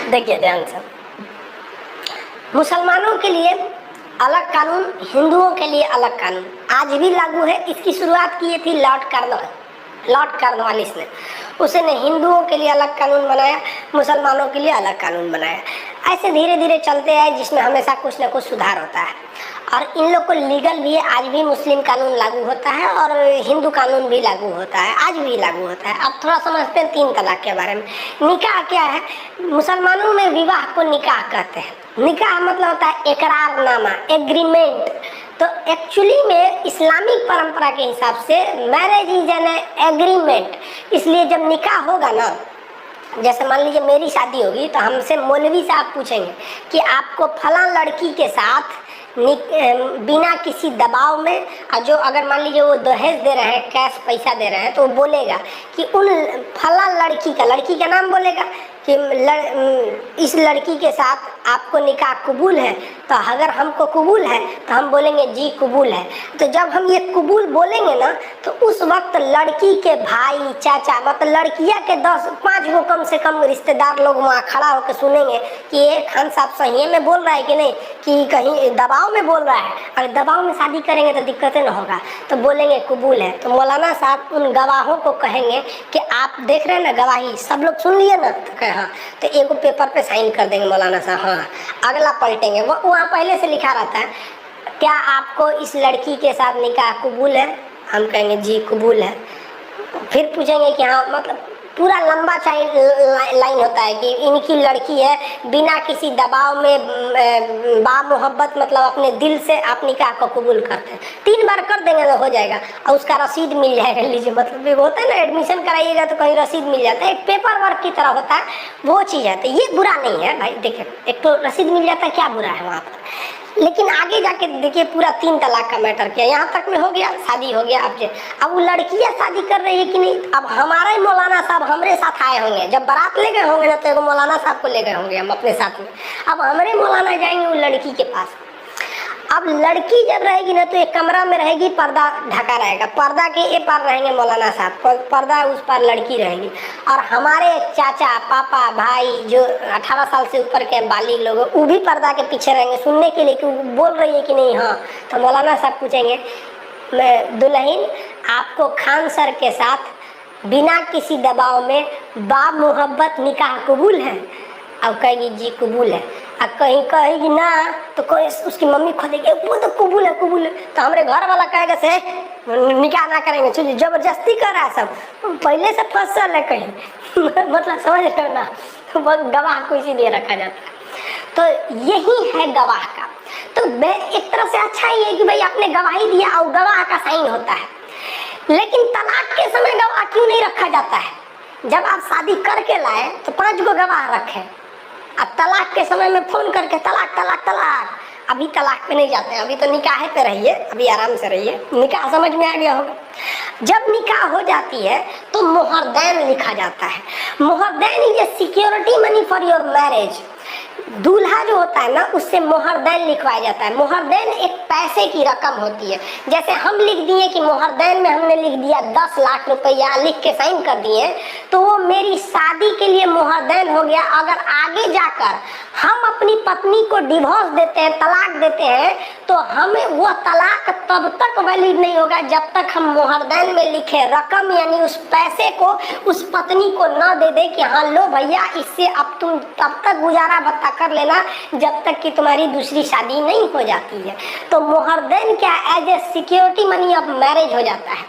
देखिए ध्यान से, मुसलमानों के लिए अलग कानून, हिंदुओं के लिए अलग कानून आज भी लागू है। इसकी शुरुआत की थी लॉर्ड कॉर्नवालिस ने। उसने हिंदुओं के लिए अलग कानून बनाया, मुसलमानों के लिए अलग कानून बनाया। ऐसे धीरे धीरे चलते हैं, जिसमें हमेशा कुछ ना कुछ सुधार होता है। और इन लोग को लीगल भी है, आज भी मुस्लिम कानून लागू होता है और हिंदू कानून भी लागू होता है, आज भी लागू होता है। अब थोड़ा समझते हैं 3 तलाक के बारे में। निकाह क्या है? मुसलमानों में विवाह को निकाह कहते हैं। निकाह मतलब होता है इकरारनामा, एग्रीमेंट। तो एक्चुअली में इस्लामिक परंपरा के हिसाब से मैरिज इज एन एग्रीमेंट। इसलिए जब निकाह होगा ना, जैसे मान लीजिए मेरी शादी होगी तो हमसे मौलवी साहब पूछेंगे कि आपको फलां लड़की के साथ बिना किसी दबाव में, और जो अगर मान लीजिए वो दहेज दे रहे हैं, कैश पैसा दे रहे हैं, तो वो बोलेगा कि उन फला लड़की का नाम बोलेगा कि इस लड़की के साथ आपको निकाह कबूल है। तो अगर हमको कबूल है तो हम बोलेंगे जी कबूल है। तो जब हम ये कबूल बोलेंगे ना, तो उस वक्त लड़की के भाई, चाचा, मतलब लड़कियां के 10-5 गो कम से कम रिश्तेदार लोग वहाँ खड़ा होकर सुनेंगे कि ये खान साहब सही में बोल रहा है कि नहीं, कि कहीं दबाव में बोल रहा है। अगर दबाव में शादी करेंगे तो दिक्कतें ना होगा, तो बोलेंगे कबूल है। तो मौलाना साहब उन गवाहों को कहेंगे कि आप देख रहे हैं ना गवाही, सब लोग सुन लिए ना, तो कहे हाँ। तो एक पेपर पे साइन कर देंगे मौलाना साहब, हाँ। अगला पलटेंगे, वो वहाँ पहले से लिखा रहता है, क्या आपको इस लड़की के साथ निकाह कबूल है? हम कहेंगे जी कबूल है। फिर पूछेंगे कि हाँ, मतलब पूरा लंबा लाइन होता है कि इनकी लड़की है, बिना किसी दबाव में मोहब्बत, मतलब अपने दिल से आप निकाह को कबूल करते हैं। 3 बार कर देंगे तो हो जाएगा, और उसका रसीद मिल जाएगा। लीजिए, मतलब होता है ना, एडमिशन कराइएगा तो कहीं रसीद मिल जाता है, एक पेपर वर्क की तरह होता है, वो चीज़ है। तो ये बुरा नहीं है भाई, देखिए एक तो रसीद मिल जाता है, क्या बुरा है वहाँ पर। लेकिन आगे जाके देखिए, पूरा 3 तलाक का मैटर किया, यहाँ तक में हो गया, शादी हो गया। अब वो लड़कियाँ शादी कर रही है कि नहीं, अब हमारे मौलाना साहब हमारे साथ आए होंगे, जब बारात ले गए होंगे ना, तो एगो मौलाना साहब को ले गए होंगे हम अपने साथ में। अब हमारे मौलाना जाएंगे वो लड़की के पास। अब लड़की जब रहेगी ना, तो एक कमरा में रहेगी, पर्दा ढका रहेगा, पर्दा के ए पार रहेंगे मौलाना साहब, पर्दा उस पार लड़की रहेगी। और हमारे चाचा, पापा, भाई जो 18 साल से ऊपर के बालिग लोग, वो भी पर्दा के पीछे रहेंगे सुनने के लिए कि वो बोल रही है कि नहीं। हाँ, तो मौलाना साहब पूछेंगे, मैं दुल्हन आपको खान सर के साथ बिना किसी दबाव में मोहब्बत निकाह कबूल है? अब कहेगी जी कबूल है। अब कहीं कहेगी ना, तो कोई उसकी मम्मी खोदेगी, वो तो कबूल है कबूल है। तो हमारे घर वाला कहेगा से निकाह ना करेंगे, चलिए जबरदस्ती कर रहा है सब, पहले से फसल है कहीं मतलब समझ रहे हो ना, तो गवाह को इसीलिए रखा जाता है। तो यही है गवाह का। तो एक तरह से अच्छा ही है कि भाई आपने गवाही दिया और गवाह का साइन होता है। लेकिन तलाक के समय गवाह क्यों नहीं रखा जाता है? जब आप शादी करके लाए तो 5 गो गवाह रखे, अब तलाक के समय में फोन करके तलाक तलाक तलाक, अभी तलाक पे नहीं जाते हैं, अभी तो निकाह पे रहिए, अभी आराम से रहिए। निकाह समझ में आ गया होगा। जब निकाह हो जाती है तो मोहरदैन लिखा जाता है। मोहरदैन is a security money for your marriage. दूल्हा जो होता है ना, उससे मोहरदैन लिखवाया जाता है। मोहरदैन एक पैसे की रकम होती है। जैसे हम लिख दिए कि मोहरदैन में हमने लिख दिया 10 लाख रुपया, लिख के साइन कर दिए, तो वो मेरी शादी के लिए मोहरदैन हो गया। अगर आगे जाकर हम अपनी पत्नी को डिवोर्स देते हैं, तलाक देते हैं, तो हमें वो तलाक तब तक वैलिड नहीं होगा जब तक हम मोहरदैन में लिखे रकम, यानी उस पैसे को उस पत्नी को न दे दे कि हाँ लो भैया, इससे अब तुम तब तक गुजारा भत्ता कर लेना जब तक कि तुम्हारी दूसरी शादी नहीं हो जाती है। तो मोहरदैन क्या, as a security money of marriage हो जाता है।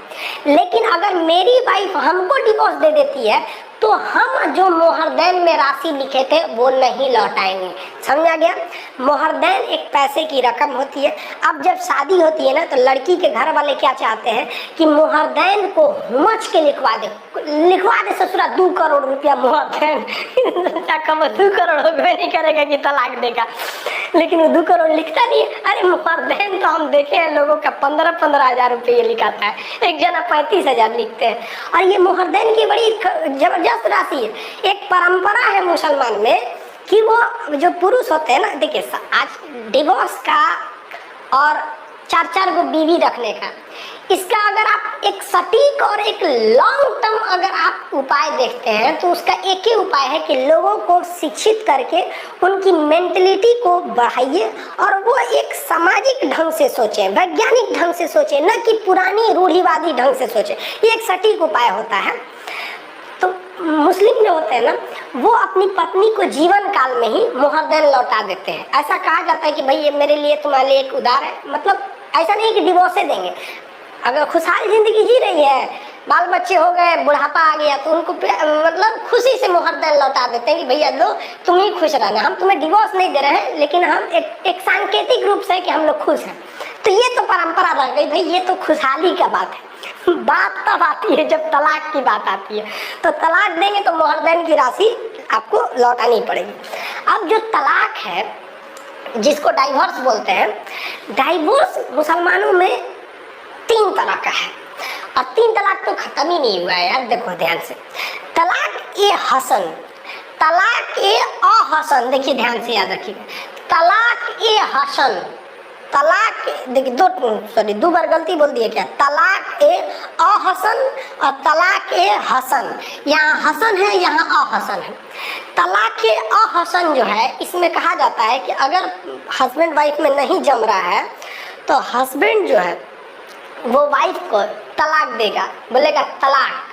लेकिन अगर मेरी वाइफ हमको डिवोर्स दे देती है, तो हम जो मोहरदैन में राशि लिखे थे वो नहीं लौटाएंगे। समझा गया? मोहरदैन एक पैसे की रकम होती है। अब जब शादी होती है ना, तो लड़की के घर वाले क्या चाहते हैं कि मोहरदैन को हुमच के लिखवा दे ससुरा 2 करोड़ रुपया मोहरदैन 2 करोड़ रुपये नहीं करेगा कि तलाक देगा, लेकिन वो 2 करोड़ लिखता नहीं है। अरे मोहरदैन तो हम देखे हैं लोगों का 15-15 हजार रुपये लिखाता है, एक जना 35 हजार लिखते हैं। और ये मोहरदैन की बड़ी जबरदस्त राशि है। एक परंपरा है मुसलमान में कि वो जो पुरुष होते हैं ना, देखिए आज डिवोर्स का और 4-4 गो बीवी रखने का, इसका अगर आप एक सटीक और एक लॉन्ग टर्म अगर आप उपाय देखते हैं तो उसका एक ही उपाय है कि लोगों को शिक्षित करके उनकी मेंटलिटी को बढ़ाइए और वो एक सामाजिक ढंग से सोचें, वैज्ञानिक ढंग से सोचें, न कि पुरानी रूढ़िवादी ढंग से सोचें। ये एक सटीक उपाय होता है। तो मुस्लिम जो होते हैं ना, वो अपनी पत्नी को जीवन काल में ही मोहरदैन लौटा देते हैं। ऐसा कहा जाता है कि भाई ये मेरे लिए तुम्हारे लिए एक उधार है, मतलब ऐसा नहीं कि डिवोर्स देंगे। अगर खुशहाल जिंदगी जी रही है, बाल बच्चे हो गए, बुढ़ापा आ गया, तो उनको मतलब खुशी से मोहरदैन लौटा देते हैं कि भैया लो तुम ही खुश रहना, हम तुम्हें डिवोर्स नहीं दे रहे हैं, लेकिन हम एक सांकेतिक रूप से कि हम लोग खुश हैं। तो ये तो परंपरा रह गई भाई, ये तो खुशहाली का बात है। बात तब आती है जब तलाक की बात आती है। तो तलाक देंगे तो मोहरदैन की राशि आपको लौटानी पड़ेगी। अब जो तलाक है, जिसको डाइवोर्स बोलते हैं, डाइवोर्स मुसलमानों में 3 तरह का है और 3 तलाक तो खत्म ही नहीं हुआ है यार। देखो ध्यान से, तलाक ए हसन, तलाक ए अहसन, देखिए ध्यान से याद रखिएगा, तलाक ए हसन, तलाक देखिए दो बार गलती बोल दिए क्या, तलाक ए अहसन और तलाक ए हसन। यहाँ हसन है, यहाँ अहसन है। तलाक ए अहसन जो है, इसमें कहा जाता है कि अगर हस्बैंड वाइफ में नहीं जम रहा है तो हस्बैंड जो है वो वाइफ को तलाक देगा, बोलेगा तलाक,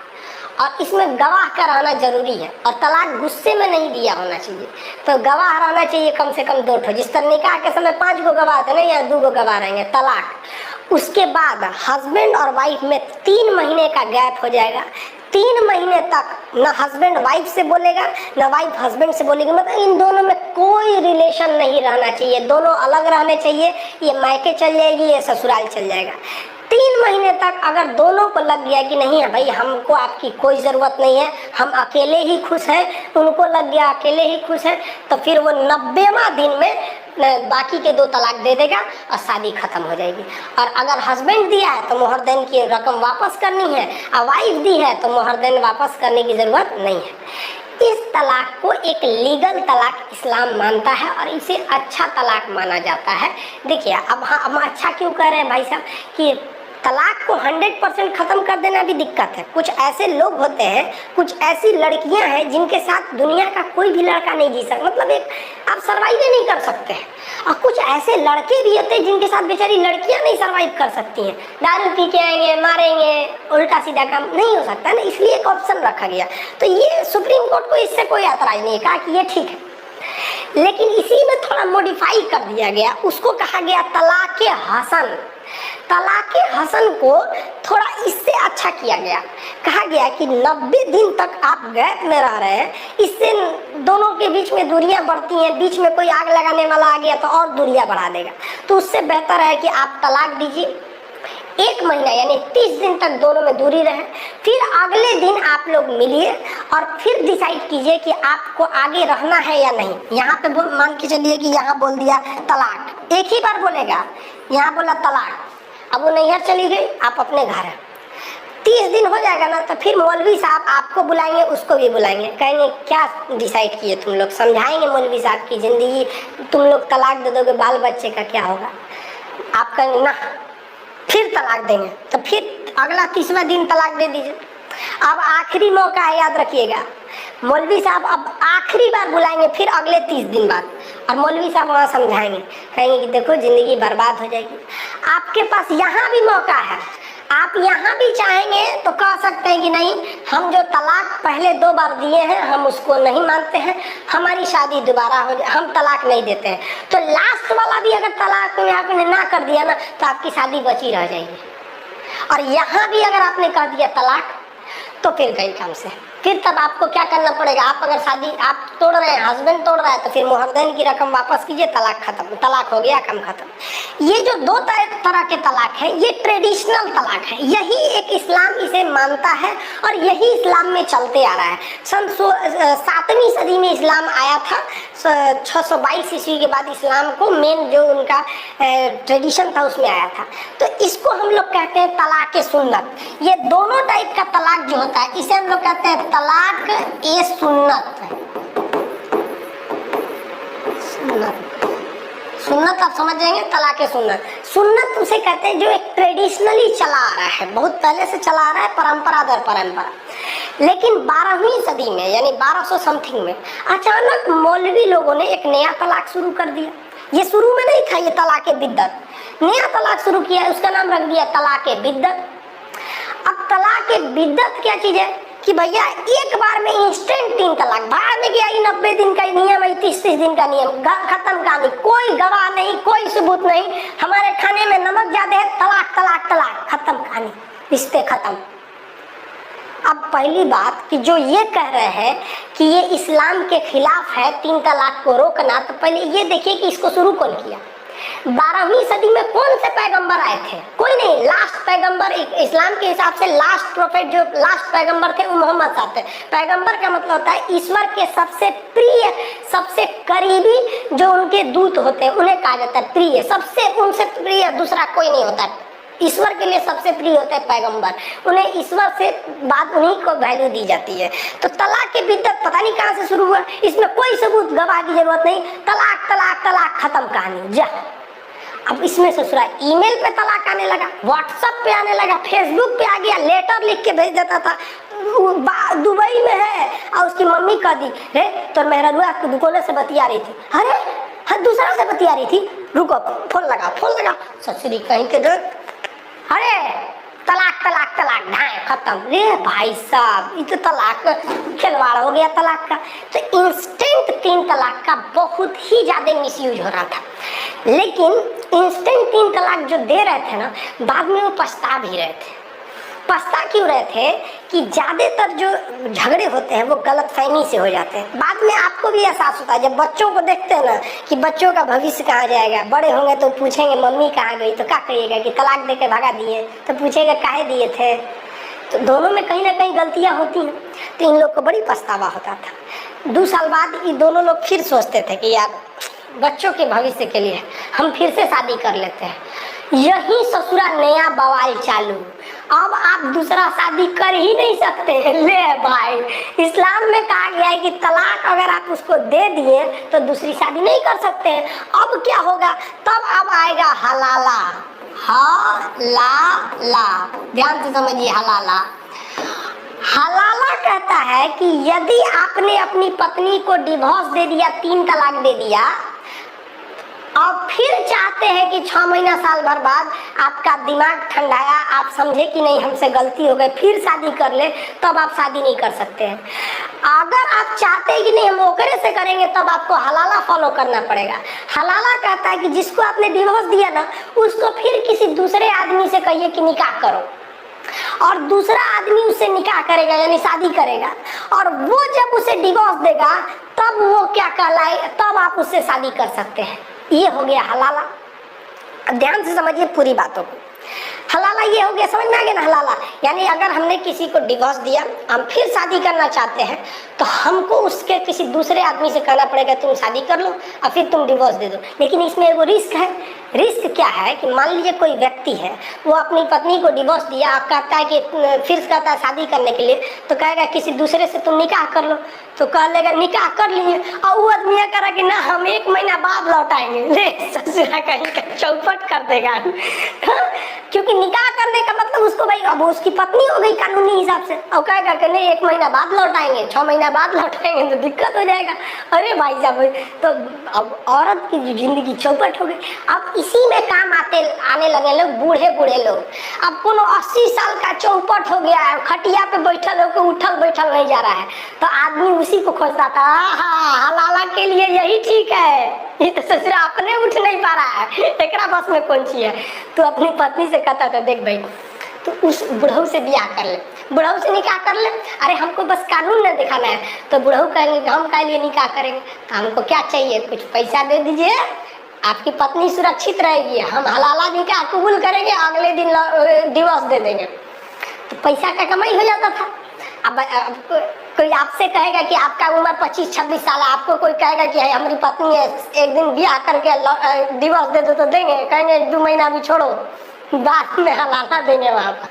और इसमें गवाह का रहना जरूरी है। और तलाक गुस्से में नहीं दिया होना चाहिए, तो गवाह रहना चाहिए कम से कम 2 ठो। जिस तरह निकाह के समय 5 गो गवाह थे ना, या 2 गो गवाह रहेंगे। तलाक उसके बाद हस्बैंड और वाइफ में 3 महीने का गैप हो जाएगा। 3 महीने तक न हस्बैंड वाइफ से बोलेगा न वाइफ हस्बैंड से बोलेगी, मतलब इन दोनों में कोई रिलेशन नहीं रहना चाहिए, दोनों अलग रहने चाहिए। ये मायके चल जाएगी, ये ससुराल चल जाएगा। 3 महीने तक अगर दोनों को लग गया कि नहीं है भाई, हमको आपकी कोई ज़रूरत नहीं है, हम अकेले ही खुश हैं, उनको लग गया अकेले ही खुश हैं, तो फिर वो 90वां दिन में बाकी के 2 तलाक दे देगा और शादी खत्म हो जाएगी। और अगर हस्बैंड दिया है तो मोहरदैन की रकम वापस करनी है, और वाइफ दी है तो मोहरदैन वापस करने की ज़रूरत नहीं है। इस तलाक को एक लीगल तलाक इस्लाम मानता है और इसे अच्छा तलाक माना जाता है। देखिए अब हम अच्छा क्यों कह रहे हैं भाई साहब कि तलाक को 100% ख़त्म कर देना भी दिक्कत है। कुछ ऐसे लोग होते हैं, कुछ ऐसी लड़कियां हैं जिनके साथ दुनिया का कोई भी लड़का नहीं जी सकता, मतलब एक आप सर्वाइव नहीं कर सकते हैं। और कुछ ऐसे लड़के भी होते हैं जिनके साथ बेचारी लड़कियां नहीं सर्वाइव कर सकती हैं, दारू पी के आएंगे, मारेंगे, उल्टा सीधा काम नहीं हो सकता ना, इसलिए एक ऑप्शन रखा गया। तो ये सुप्रीम कोर्ट को इससे कोई ऐतराज़ नहीं है, कहा कि ये ठीक है, लेकिन इसी में थोड़ा मॉडिफाई कर दिया गया। उसको कहा गया तलाक हसन। तलाक हसन को थोड़ा इससे अच्छा किया गया, कहा गया कि 90 दिन तक आप गैप में रह रहे हैं, इससे दोनों के बीच में दूरियां बढ़ती हैं, बीच में कोई आग लगाने वाला आ गया तो और दूरियां बढ़ा देगा। तो उससे बेहतर है कि आप तलाक दीजिए, 1 महीना यानी 30 दिन तक दोनों में दूरी रहे, फिर अगले दिन आप लोग मिलिए और फिर डिसाइड कीजिए कि आपको आगे रहना है या नहीं। यहाँ पे मान के चलिए कि यहाँ बोल दिया तलाक, एक ही बार बोलेगा, यहाँ बोला तलाक, अब वो नैहर चली गई, आप अपने घर हैं, 30 दिन हो जाएगा ना, तो फिर मौलवी साहब आपको बुलाएंगे, उसको भी बुलाएंगे, कहेंगे क्या डिसाइड किए तुम लोग, समझाएंगे मौलवी साहब की ज़िंदगी, तुम लोग तलाक दे दोगे, बाल बच्चे का क्या होगा। आप कहेंगे ना, फिर तलाक देंगे, तो फिर अगला 30वां दिन तलाक दे दीजिए। अब आखिरी मौका है, याद रखिएगा, मौलवी साहब अब आखिरी बार बुलाएंगे फिर अगले 30 दिन बाद, और मौलवी साहब वहाँ समझाएंगे, कहेंगे कि देखो ज़िंदगी बर्बाद हो जाएगी। आपके पास यहाँ भी मौका है, आप यहाँ भी चाहेंगे तो कह सकते हैं कि नहीं, हम जो तलाक पहले 2 बार दिए हैं हम उसको नहीं मानते हैं, हमारी शादी दोबारा हो जाए, हम तलाक नहीं देते हैं। तो लास्ट वाला भी अगर तलाक में आपने ना कर दिया ना, तो आपकी शादी बची रह जाएगी। और यहाँ भी अगर आपने कह दिया तलाक, तो फिर गई काम से। फिर तब आपको क्या करना पड़ेगा, आप अगर शादी आप तोड़ रहे हैं, हस्बैंड तोड़ रहा है, तो फिर मोहरदैन की रकम वापस कीजिए, तलाक खत्म, तलाक हो गया, काम खत्म। ये जो 2 तरह के तलाक है, ये ट्रेडिशनल तलाक है, यही एक इस्लाम इसे मानता है और यही इस्लाम में चलते आ रहा है। सन 7वीं सदी में इस्लाम आया था, 622 ईस्वी के बाद इस्लाम को मेन जो उनका ट्रेडिशन था उसमें आया था। तो इसको हम लोग कहते हैं तलाक सुन्नत। ये दोनों टाइप का तलाक जो होता है, इसे हम लोग कहते हैं तलाक ए सुन्नत। सुन्नत आप समझ जाएंगे, तलाक सुन्नत। सुन्नत उसे कहते हैं जो एक ट्रेडिशनली चला आ रहा है, बहुत पहले से चला आ रहा है, परंपरा दर परंपरा। लेकिन 12वीं सदी में यानी 1200 समथिंग में अचानक मौलवी लोगों ने एक नया तलाक शुरू कर दिया। ये शुरू में नहीं था, ये तलाक बिद्दत, नया तलाक शुरू किया, उसका नाम रख दिया तलाक बिद्दत। अब तलाक बिद्दत क्या चीज है कि भैया एक बार में इंस्टेंट 3 तलाक, बाद में क्या 90 दिन का नियम है, 30 दिन का नियम, खत्म कहानी, कोई गवाह नहीं, कोई सबूत नहीं, हमारे खाने में नमक ज्यादा है, तलाक तलाक तलाक, खत्म कहानी, रिश्ते खत्म। अब पहली बात कि जो ये कह रहे हैं कि ये इस्लाम के खिलाफ है 3 तलाक को रोकना, तो पहले ये देखिए कि इसको शुरू कौन किया। 12वीं सदी में कौन से पैगंबर आए थे? कोई नहीं। लास्ट पैगंबर इस्लाम के हिसाब से लास्ट प्रोफेट, जो लास्ट पैगंबर थे वो मोहम्मद साहब थे। पैगंबर का मतलब होता है ईश्वर के सबसे प्रिय, सबसे करीबी जो उनके दूत होते हैं उन्हें कहा जाता है प्रिय। सबसे उनसे प्रिय दूसरा कोई नहीं होता, ईश्वर के लिए सबसे प्रिय होता है पैगंबर, उन्हें ईश्वर से बाद उन्हीं को वैल्यू दी जाती है। तो तलाक की बिद्दत पता नहीं कहाँ से शुरू हुआ, इसमें कोई सबूत गवाह की जरूरत नहीं, तलाक तलाक तलाक, खत्म कहानी जा। अब इसमें ससुरा ईमेल पे तलाक आने लगा, व्हाट्सएप पे आने लगा, फेसबुक पे आ गया, लेटर लिख के भेज देता था, दुबई में है और उसकी मम्मी कह दी रे तो मेहरुआ दुकान से बतिया रही थी, अरे हाँ दूसरा से बतिया रही थी, रुको फोन लगा, ससुरी कहीं के देख, अरे तलाक तलाक तलाक, ढाई खत्म। रे भाई साहब ये तो तलाक खिलवाड़ हो गया तलाक का। तो इंस्टेंट 3 तलाक का बहुत ही ज्यादा मिसयूज हो रहा था। लेकिन इंस्टेंट 3 तलाक जो दे रहे थे ना, बाद में वो पछता भी रहे थे। पछता क्यों रहे थे कि ज्यादातर जो झगड़े होते हैं वो गलतफहमी से हो जाते हैं। बाद में आपको भी एहसास होता है जब बच्चों को देखते हैं ना कि बच्चों का भविष्य कहाँ जाएगा, बड़े होंगे तो पूछेंगे मम्मी कहाँ गई, तो क्या करिएगा कि तलाक दे के भगा दिए, तो पूछेगा काहे दिए थे। तो दोनों में कहीं ना कहीं गलतियाँ होती हैं। तो इन लोग को बड़ी पछतावा होता था। 2 साल बाद ये दोनों लोग फिर सोचते थे कि यार बच्चों के भविष्य के लिए हम फिर से शादी कर लेते हैं। यही ससुरा नया बवाल चालू। अब आप दूसरा शादी कर ही नहीं सकते। ले भाई, इस्लाम में कहा गया है कि तलाक अगर आप उसको दे दिए तो दूसरी शादी नहीं कर सकते हैं। अब क्या होगा, तब अब आएगा हलाला। हलाला, ध्यान से समझिए, हलाला। हलाला कहता है कि यदि आपने अपनी पत्नी को डिवोर्स दे दिया, 3 तलाक दे दिया, और फिर चाहते हैं कि 6 महीना साल भर बाद आपका दिमाग ठंडाया, आप समझे कि नहीं हमसे गलती हो गई, फिर शादी कर ले, तब आप शादी नहीं कर सकते हैं। अगर आप चाहते हैं कि नहीं हम ओकरे से करेंगे, तब आपको हलाला फॉलो करना पड़ेगा। हलाला कहता है कि जिसको आपने डिवोर्स दिया ना, उसको फिर किसी दूसरे आदमी से कहिए कि निकाह करो, और दूसरा आदमी उससे निकाह करेगा यानी शादी करेगा, और वो जब उसे डिवोर्स देगा तब वो क्या कहलाए, तब आप उससे शादी कर सकते हैं। ये हो गया हलाला। ध्यान से समझिए पूरी बातों को। हलाला ये हो गया, समझ में आ गया ना। हलाला यानी अगर हमने किसी को डिवोर्स दिया, हम फिर शादी करना चाहते हैं, तो हमको उसके किसी दूसरे आदमी से कहना पड़ेगा तुम शादी कर लो और फिर तुम डिवोर्स दे दो। लेकिन इसमें वो रिस्क है। रिस्क क्या है कि मान लीजिए कोई व्यक्ति है, वो अपनी पत्नी को डिवोर्स दिया, आप कहता है कि फिर कहता है शादी करने के लिए, तो कहेगा किसी दूसरे से तुम निकाह कर लो, तो कह लेगा निकाह कर लिए, और वो आदमी कह कि ना हम 1 महीना बाद लौटाएंगे। ले ससुरा कहीं का चौपट कर देगा। क्योंकि निकाह करने का मतलब उसको भाई अब उसकी पत्नी हो गई कानूनी हिसाब से, और कहेगा कि नहीं 1 महीना बाद लौटाएंगे, 6 महीना बाद लौटाएंगे, तो दिक्कत हो जाएगा। अरे भाई साहब, तो अब औरत की जिंदगी चौपट हो गई। अब इसी में काम आने लगे लोग, बूढ़े लोग। अब कोनो 80 साल का चौपट हो गया है, खटिया पे बैठल होकर उठल बैठल नहीं जा रहा है, तो आदमी उसी को खोजता था। हलाला के लिए यही ठीक है, ये तो ससुरा अपने उठ नहीं पा रहा है, एकरा बस में कौन सी है। तो अपनी पत्नी से कहता था देख भाई तो उस बुढ़ऊ से ब्याह कर ले, बुढ़ऊ से निकाह कर ले। अरे हमको बस कानून न दिखाना है, तो बुढ़ऊ कहेंगे हम क्या लिए निकाह करेंगे, तो हमको क्या चाहिए, कुछ पैसा दे दीजिए, आपकी पत्नी सुरक्षित रहेगी, हम हलाला निकाह कबूल करेंगे, अगले दिन डिवोर्स दे देंगे। तो पैसा का कमाई हो जाता था। अब कोई आपसे कहेगा कि आपका उम्र 25-26 साल है, आपको कोई कहेगा कि हमारी पत्नी है, एक दिन ब्याह करके डिवोर्स दे दो, तो देंगे, कहेंगे 2 महीना भी छोड़ो, बाद में हलाला देंगे वहाँ पर।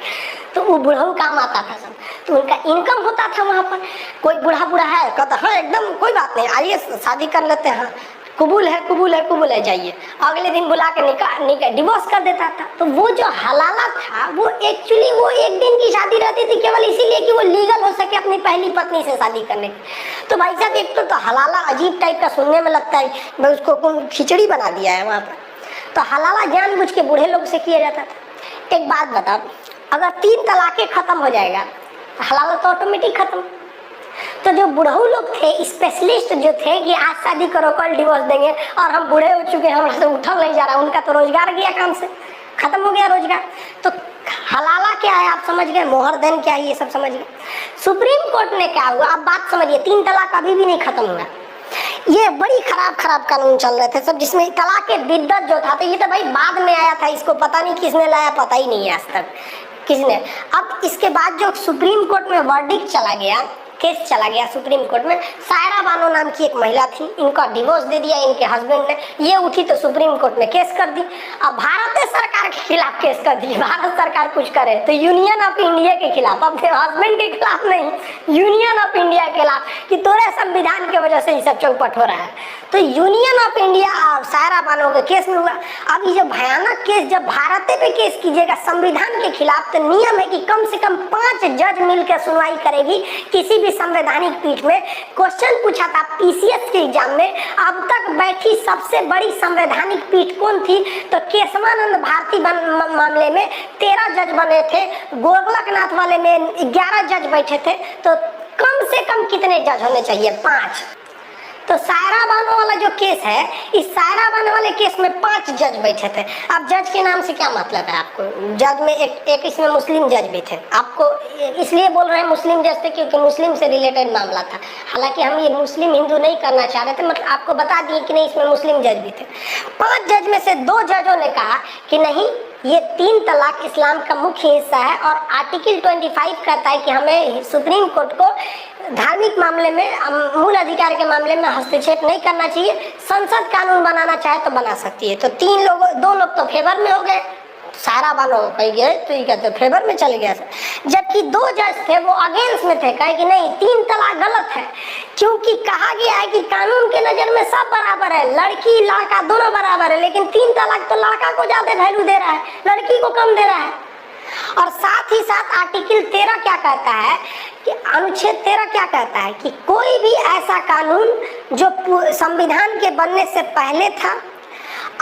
तो वो बुढ़ऊ काम आता था सब, तो उनका इनकम होता था वहाँ पर। कोई बूढ़ा है कहता हाँ एकदम कोई बात नहीं, आइए शादी कर लेते हैं, कबूल है कबूल है कबूल है जाइए, अगले दिन बुला के निकाह डिवोर्स कर देता था। तो वो जो हलाला था वो एक्चुअली वो एक दिन की शादी रहती थी केवल इसीलिए कि वो लीगल हो सके अपनी पहली पत्नी से शादी करने की। तो भाई साहब एक तो हलाला अजीब टाइप का सुनने में लगता है, मैं उसको खिचड़ी बना दिया है वहाँ पर। तो हलाला जानबूझ के बूढ़े लोग से किया जाता था। एक बात बताओ, अगर 3 तलाक़ें खत्म हो जाएगा हलाला तो ऑटोमेटिक खत्म। तो जो बुढ़ऊ लोग थे, स्पेशलिस्ट जो थे कि आज शादी करो कल डिवोर्स देंगे और हम बूढ़े हो चुके हैं हमरा से उठल नहीं जा रहा, उनका तो रोजगार गया काम से, खत्म हो गया रोजगार। तो हलाला क्या है आप समझ गए, मोहर देन क्या है ये सब समझ गए। सुप्रीम कोर्ट ने क्या हुआ आप बात समझिए, 3 तलाक अभी भी नहीं खत्म हुआ। ये बड़ी खराब कानून चल रहे थे सब, जिसमें तलाक के बिद्दत जो था, तो ये तो भाई बाद में आया था, इसको पता नहीं किसने लाया, पता ही नहीं है आज तक किसने। अब इसके बाद जो सुप्रीम कोर्ट में वर्डिक्ट चला गया, केस चला गया सुप्रीम कोर्ट में, सायरा बानो नाम की एक महिला थी, इनका डिवोर्स दे दिया इनके हस्बैंड ने, ये उठी तो सुप्रीम कोर्ट में केस कर दी। अब भारत सरकार के खिलाफ केस कर दी, भारत सरकार कुछ करे तो यूनियन ऑफ इंडिया के खिलाफ, अपने हस्बैंड के खिलाफ नहीं, यूनियन ऑफ इंडिया के खिलाफ, कि तोरे संविधान की वजह से ये सब चौपट हो रहा है। तो यूनियन ऑफ इंडिया और सायरा बानो के केस में हुआ। अब ये भयानक केस जब भारत पे केस कीजिएगा संविधान के खिलाफ, तो नियम है कि कम से कम 5 जज मिलकर सुनवाई करेगी किसी भी संवैधानिक पीठ में। क्वेश्चन पूछा था पीसीएस के एग्जाम में, अब तक बैठी सबसे बड़ी संवैधानिक पीठ कौन थी, तो केशवानंद भारती मामले में 13 जज बने थे, गोरखनाथ वाले में 11 जज बैठे थे, तो कम से कम कितने जज होने चाहिए, 5। तो सायरा बानो वाला जो केस है, इस सायरा बानो वाले केस में 5 जज बैठे थे। अब जज के नाम से क्या मतलब है आपको, जज में एक इसमें मुस्लिम जज भी थे, आपको इसलिए बोल रहे हैं मुस्लिम जज थे क्योंकि मुस्लिम से रिलेटेड मामला था। हालांकि हम ये मुस्लिम हिंदू नहीं करना चाह रहे थे, मतलब आपको बता दिए कि नहीं इसमें मुस्लिम जज भी थे। 5 जज में से 2 जजों ने कहा कि नहीं, ये 3 तलाक इस्लाम का मुख्य हिस्सा है और आर्टिकल 25 कहता है कि हमें सुप्रीम कोर्ट को धार्मिक मामले में, मूल अधिकार के मामले में हस्तक्षेप नहीं करना चाहिए, संसद कानून बनाना चाहे तो बना सकती है। तो 2 लोग तो फेवर में हो गए, सायरा बानो कह गए तो ये कहते फेवर में चले गए, जबकि 2 जज थे वो अगेंस्ट में थे, कहे कि नहीं 3 तलाक गलत है, क्योंकि कहा गया है कि कानून के नजर में सब बराबर है, लड़की लड़का दोनों बराबर है, लेकिन 3 तलाक तो लड़का को ज्यादा वैल्यू दे रहा है, लड़की को कम दे रहा है। और साथ ही साथ आर्टिकल 13 क्या कहता है कि अनुच्छेद 13 क्या कहता है कि कोई भी ऐसा कानून जो संविधान के बनने से पहले था,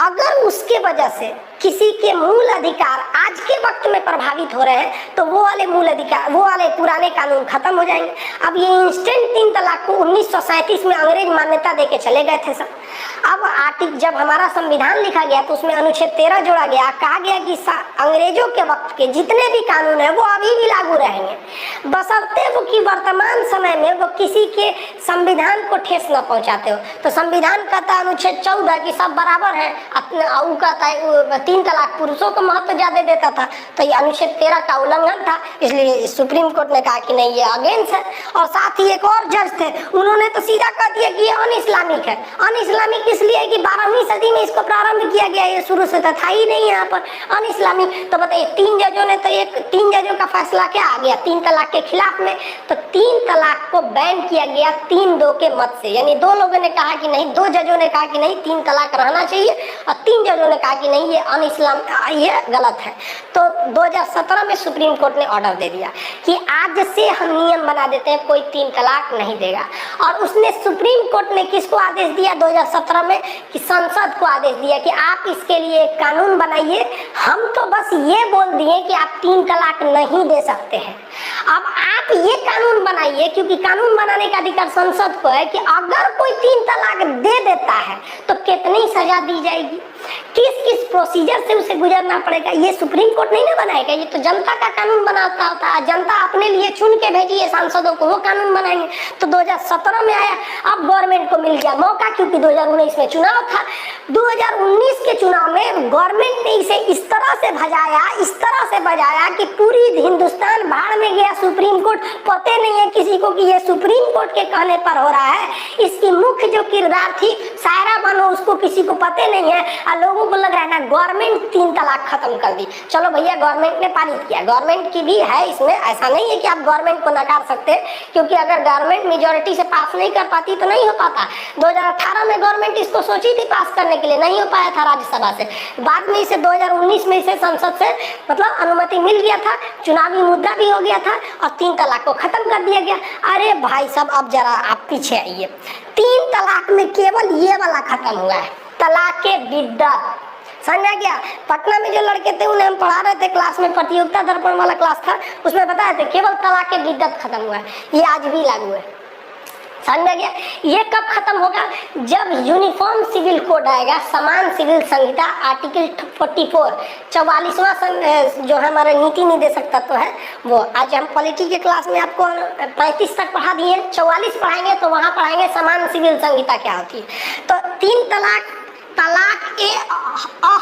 अगर उसके वजह से किसी के मूल अधिकार आज के वक्त में प्रभावित हो रहे हैं तो वो वाले मूल अधिकार, वो वाले पुराने कानून खत्म हो जाएंगे। अब ये इंस्टेंट 3 तलाक को 1937 में अंग्रेज मान्यता देके चले गए थे सब। अब जब हमारा संविधान लिखा गया तो उसमें अनुच्छेद 13 जोड़ा गया, कहा गया कि अंग्रेजों के वक्त के जितने भी कानून है वो अभी भी लागू रहेंगे, बशर्ते वो कि वर्तमान समय में वो किसी के संविधान को ठेस न पहुंचाते हो। तो संविधान कहता है अनुच्छेद 14 की सब बराबर है, कहता है 3 तलाक पुरुषों को महत्व ज्यादा देता था, तो ये अनुच्छेद 13 का उल्लंघन था, इसलिए सुप्रीम कोर्ट ने कहा कि नहीं ये अगेंस्ट है। और साथ ही एक और जज थे, उन्होंने तो सीधा कह दिया कि ये अन इस्लामिक है। अन इस्लामिक इसलिए कि 12वीं सदी में इसको प्रारंभ किया गया, ये शुरू से था ही नहीं यहाँ पर अन इस्लामिक। तो बताइए 3 जजों ने तो 3 जजों का फैसला क्या आ गया 3 तलाक के खिलाफ में, तो 3 तलाक को बैन किया गया 3-2 के मत से, यानी 2 लोगों ने कहा कि नहीं, 2 जजों ने कहा कि नहीं 3 तलाक रहना चाहिए और 3 जजों ने कहा कि नहीं ये अन इस्लाम ये गलत है। तो 2017 में सुप्रीम कोर्ट ने ऑर्डर दे दिया कि आज से हम नियम बना देते हैं कोई 3 तलाक नहीं देगा। और उसने सुप्रीम कोर्ट ने किसको आदेश दिया 2017 में कि संसद को आदेश दिया कि आप इसके लिए एक कानून बनाइए। हम तो बस ये बोल दिए कि आप 3 तलाक नहीं दे सकते हैं, अब आप ये कानून बनाइए, क्योंकि कानून बनाने का अधिकार संसद को है कि अगर कोई 3 तलाक दे देता है तो कितनी सजा दी जाएगी, किस किस प्रोसीजर से उसे गुजरना पड़ेगा, ये सुप्रीम कोर्ट नहीं ना बनाएगा, ये तो जनता का कानून बनाता होता है। जनता अपने लिए चुन के भेजी है सांसदों को, वो कानून बनाएंगे। तो 2017 में आया, अब गवर्नमेंट को मिल गया मौका, क्योंकि 2019 में चुनाव था। 2019 के चुनाव में गवर्नमेंट ने इसे इस तरह से भजाया, इस तरह से बजाया कि पूरी हिंदुस्तान भाड़ में गया। सुप्रीम कोर्ट पते नहीं है किसी को कि ये सुप्रीम कोर्ट के कहने पर हो रहा है। इसकी मुख्य जो किरदार थी सायरा बानो, उसको किसी को पते नहीं है और लोगों को लग रहा है ना गवर्नमेंट 3 तलाक खत्म कर दी। चलो भैया गवर्नमेंट ने पारित किया, गवर्नमेंट की भी है इसमें, ऐसा नहीं है कि आप गवर्नमेंट को नकार सकते, क्योंकि अगर गवर्नमेंट मेजोरिटी से पास नहीं कर पाती तो नहीं हो पाता। 2018 2018 में गवर्नमेंट इसको सोची थी पास करने के लिए, नहीं हो पाया था राज्यसभा से। बाद में इसे 2019 में इसे संसद से मतलब अनुमति मिल गया था, चुनावी मुद्दा भी हो गया था और 3 तलाक को खत्म कर दिया गया। अरे भाई साहब, अब जरा आप पीछे आइए, 3 तलाक में केवल ये वाला खत्म हुआ है, तलाक़े बिद्दत। समझा गया? पटना में जो लड़के थे उन्हें हम पढ़ा रहे थे क्लास में, प्रतियोगिता दर्पण वाला क्लास था, उसमें बताया थे केवल तलाक़े बिद्दत खत्म हुआ है। ये आज भी लागू है। समझा गया? ये कब खत्म होगा? जब यूनिफॉर्म सिविल कोड आएगा, समान सिविल संहिता, आर्टिकल 44 44वां जो हमारा नीति निर्देशक तत्व है वो। आज हम पॉलिटी के क्लास में आपको 35 तक पढ़ा दिए, 44 पढ़ाएंगे तो वहाँ पढ़ाएंगे समान सिविल संहिता क्या होती है। तो 3 तलाक, तलाक ए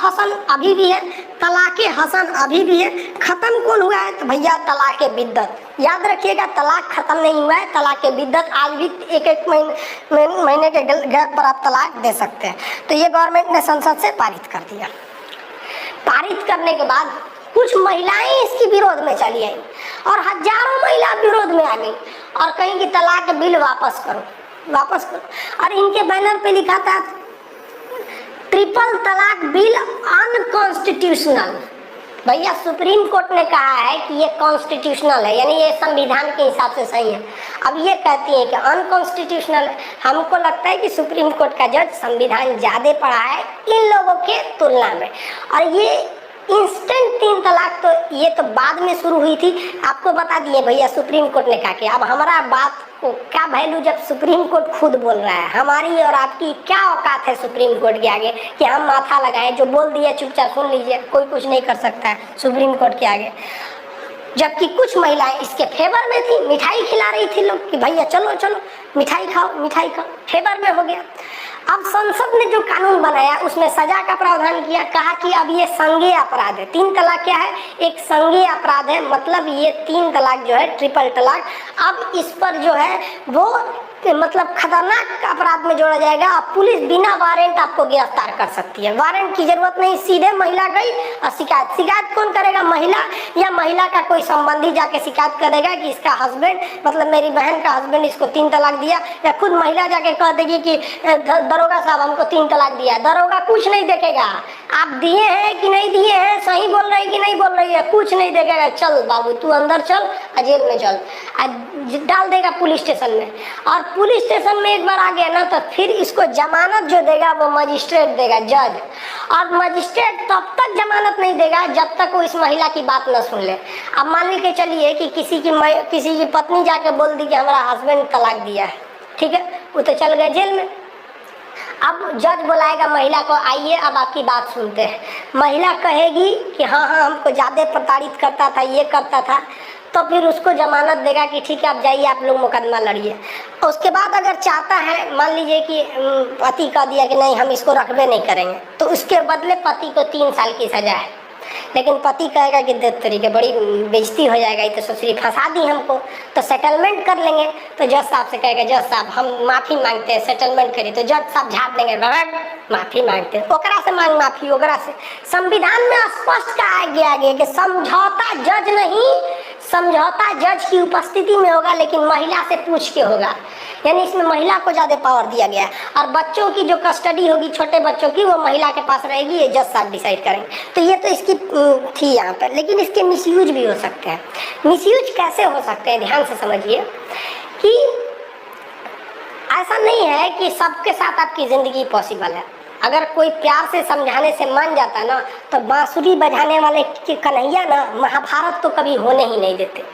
हसन अभी भी है, तलाक़े हसन अभी भी है। खत्म कौन हुआ है? तो भैया तलाक़े बिद्दत। याद रखिएगा, तलाक खत्म नहीं हुआ है, तलाक़े बिद्दत आज भी एक महीने के गैप पर आप तलाक दे सकते हैं। तो ये गवर्नमेंट ने संसद से पारित कर दिया। पारित करने के बाद कुछ महिलाएं इसकी विरोध में चली आई और हजारों महिला विरोध में आ गई और कहीं कि तलाक बिल वापस करो, वापस करो। और इनके बैनर पे लिखा था ट्रिपल तलाक बिल अनकॉन्स्टिट्यूशनल। भैया सुप्रीम कोर्ट ने कहा है कि ये कॉन्स्टिट्यूशनल है, यानी ये संविधान के हिसाब से सही है। अब ये कहती है कि अनकॉन्स्टिट्यूशनल है। हमको लगता है कि सुप्रीम कोर्ट का जज संविधान ज़्यादा पढ़ा है इन लोगों के तुलना में। और ये इंस्टेंट 3 तलाक तो ये तो बाद में शुरू हुई थी, आपको बता दिए भैया सुप्रीम कोर्ट ने कहा कि अब हमारा बात को क्या वैल्यू जब सुप्रीम कोर्ट खुद बोल रहा है। हमारी और आपकी क्या औकात है सुप्रीम कोर्ट के आगे कि हम माथा लगाएं? जो बोल दिया चुपचाप सुन लीजिए, कोई कुछ नहीं कर सकता है सुप्रीम कोर्ट के आगे। जबकि कुछ महिलाएं इसके फेवर में थी, मिठाई खिला रही थी लोग कि भैया चलो चलो मिठाई खाओ, मिठाई खाओ, फेवर में हो गया। अब संसद ने जो कानून बनाया उसमें सजा का प्रावधान किया, कहा कि अब ये संज्ञेय अपराध है। 3 तलाक क्या है? एक संज्ञेय अपराध है, मतलब ये 3 तलाक जो है ट्रिपल तलाक, अब इस पर जो है वो मतलब खतरनाक अपराध में जोड़ा जाएगा। अब पुलिस बिना वारंट आपको गिरफ्तार कर सकती है, वारंट की जरूरत नहीं, सीधे महिला गई और शिकायत कौन करेगा? महिला, या महिला का कोई संबंधी जाके शिकायत करेगा कि इसका हस्बैंड मतलब मेरी बहन का हस्बैंड इसको 3 तलाक दिया, या खुद महिला जाके कह देगी कि दरोगा साहब हमको 3 तलाक दिया। दरोगा कुछ नहीं देखेगा, आप दिए हैं कि नहीं दिए हैं, सही बोल रही कि नहीं बोल रही है, कुछ नहीं देखेगा। चल बाबू तू अंदर चल, जेल में चल, डाल देगा पुलिस स्टेशन में। और पुलिस स्टेशन में एक बार आ गया ना तो फिर इसको जमानत जो देगा वो मजिस्ट्रेट देगा, जज। और मजिस्ट्रेट तब तक जमानत नहीं देगा जब तक वो इस महिला की बात न सुन ले। अब मान के चलिए कि किसी की पत्नी जाके बोल दी कि हमारा हस्बैंड तलाक दिया है, ठीक है, वो तो चल गए जेल में। अब जज बुलाएगा महिला को, आइए अब आपकी बात सुनते हैं। महिला कहेगी कि हाँ हमको ज़्यादा प्रताड़ित करता था, ये करता था, तो फिर उसको जमानत देगा कि ठीक है आप जाइए, आप लोग मुकदमा लड़िए। उसके बाद अगर चाहता है, मान लीजिए कि पति कह दिया कि नहीं हम इसको रखबे नहीं करेंगे, तो उसके बदले पति को 3 साल की सजा है। लेकिन पति कहेगा कि देख तरीके बड़ी बेइज्जती हो जाएगा, ये तो ससुरी फंसा दी हमको, तो सेटलमेंट कर लेंगे। तो जज साहब से कहेगा जज साहब हम माफ़ी मांगते हैं, सेटलमेंट करिए। तो जज साहब झाड़ देंगे, माफ़ी मांगते हैं, ओकरा से मांग माफ़ी, ओकरा से। संविधान में स्पष्ट कहा गया कि समझौता जज नहीं, समझौता जज की उपस्थिति में होगा लेकिन महिला से पूछ के होगा, यानी इसमें महिला को ज़्यादा पावर दिया गया है। और बच्चों की जो कस्टडी होगी, छोटे बच्चों की, वो महिला के पास रहेगी, ये जज साहब डिसाइड करेंगे। तो ये तो इसकी थी यहाँ पर, लेकिन इसके मिसयूज भी हो सकते हैं। मिसयूज कैसे हो सकते हैं? ध्यान से समझिए कि ऐसा नहीं है कि सबके साथ आपकी ज़िंदगी पॉसिबल है। अगर कोई प्यार से समझाने से मान जाता ना, तो बांसुरी बजाने वाले के कन्हैया ना महाभारत तो कभी होने ही नहीं देते।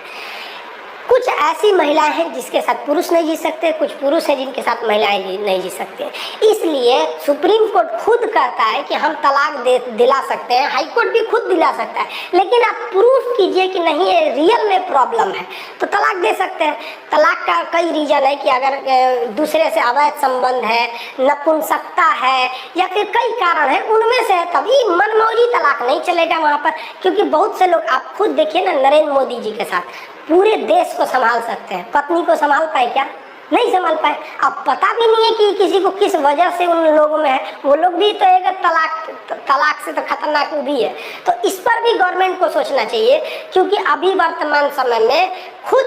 कुछ ऐसी महिलाएं हैं जिसके साथ पुरुष नहीं जी सकते, कुछ पुरुष हैं जिनके साथ महिलाएं नहीं जी सकते। इसलिए सुप्रीम कोर्ट खुद कहता है कि हम तलाक दिला सकते हैं, हाई कोर्ट भी खुद दिला सकता है, लेकिन आप प्रूफ कीजिए कि नहीं ये रियल में प्रॉब्लम है तो तलाक दे सकते हैं। तलाक का कई रीजन है कि अगर दूसरे से अवैध संबंध है, नपुंसकता है, या फिर कई कारण है, उनमें से है, तभी मनमौजी तलाक नहीं चलेगा वहाँ पर। क्योंकि बहुत से लोग, आप खुद देखिए ना, नरेंद्र मोदी जी के साथ पूरे देश को संभाल सकते हैं, पत्नी को संभाल पाए क्या? नहीं संभाल पाए। अब पता भी नहीं है कि किसी को किस वजह से उन लोगों में है, वो लोग भी तो एक तलाक से तो खतरनाक भी है। तो इस पर भी गवर्नमेंट को सोचना चाहिए, क्योंकि अभी वर्तमान समय में खुद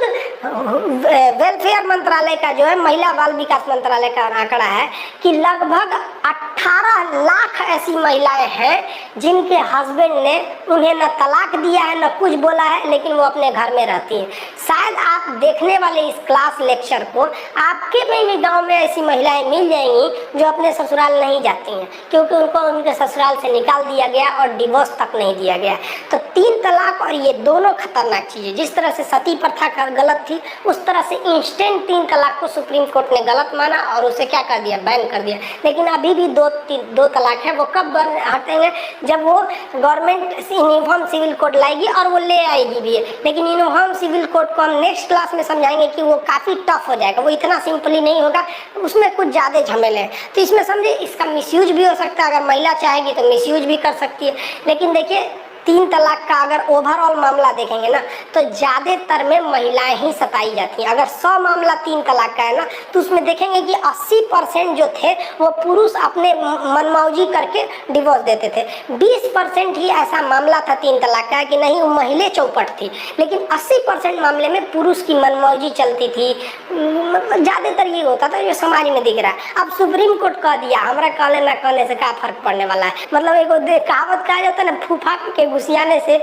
वेलफेयर मंत्रालय का जो है, महिला बाल विकास मंत्रालय का आंकड़ा है कि लगभग 18 लाख ऐसी महिलाएं हैं जिनके हस्बैंड ने उन्हें न तलाक दिया है, न कुछ बोला है, लेकिन वो अपने घर में रहती हैं। शायद आप देखने वाले इस क्लास लेक्चर को आपके में भी गांव में ऐसी महिलाएं मिल जाएंगी जो अपने ससुराल नहीं जाती हैं, क्योंकि उनको उनके ससुराल से निकाल दिया गया और डिवोर्स तक नहीं दिया गया। तो 3 तलाक और ये दोनों खतरनाक चीज़ें, जिस तरह से सती प्रथा गलत थी, उस तरह से इंस्टेंट 3 तलाक को सुप्रीम कोर्ट ने गलत माना और उसे क्या कर दिया, बैन कर दिया। लेकिन अभी भी दो तलाक है, वो कब हटेंगे, जब वो गवर्नमेंट यूनिफॉर्म सिविल कोड लाएगी, और वो ले आएगी भी है। लेकिन यूनिफॉर्म सिविल कोड को हम नेक्स्ट क्लास में समझाएंगे कि वो काफ़ी टफ हो जाएगा, वो इतना सिंपली नहीं होगा, उसमें कुछ ज़्यादा झमेले हैं। तो इसमें समझे, इसका मिसयूज भी हो सकता है, अगर महिला चाहेगी तो मिसयूज भी कर सकती है। लेकिन देखिए 3 तलाक का अगर ओवरऑल मामला देखेंगे ना, तो ज़्यादातर में महिलाएं ही सताई जाती हैं। अगर 100 मामला 3 तलाक का है ना, तो उसमें देखेंगे कि 80% जो थे वो पुरुष अपने मनमौजी करके डिवोर्स देते थे। 20% ही ऐसा मामला था 3 तलाक का कि नहीं, वो महिला चौपट थी। लेकिन 80% मामले में पुरुष की मनमौजी चलती थी। ज़्यादातर ये होता था जो समाज में दिख रहा है। अब सुप्रीम कोर्ट कह दिया, हमारा कहने ना कहने से क्या फर्क पड़ने वाला है। मतलब एक कहावत कहा जाता है ना, फूफा के घुसियाने से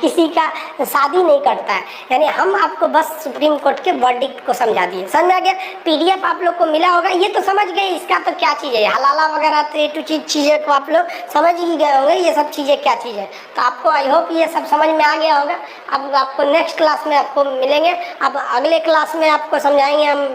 किसी का शादी नहीं करता है। यानी हम आपको बस सुप्रीम कोर्ट के वर्डिक्ट को समझा दिए। समझ आ गया? पीडीएफ आप लोग को मिला होगा, ये तो समझ गए इसका तो क्या चीज़ है, हलाला वगैरह तो ए टू चीज़ें को आप लोग समझ ही गए होंगे, ये सब चीज़ें क्या चीज़ है। तो आपको आई होप ये सब समझ में आ गया होगा। अब आपको नेक्स्ट क्लास में आपको मिलेंगे। अब अगले क्लास में आपको समझाएंगे हम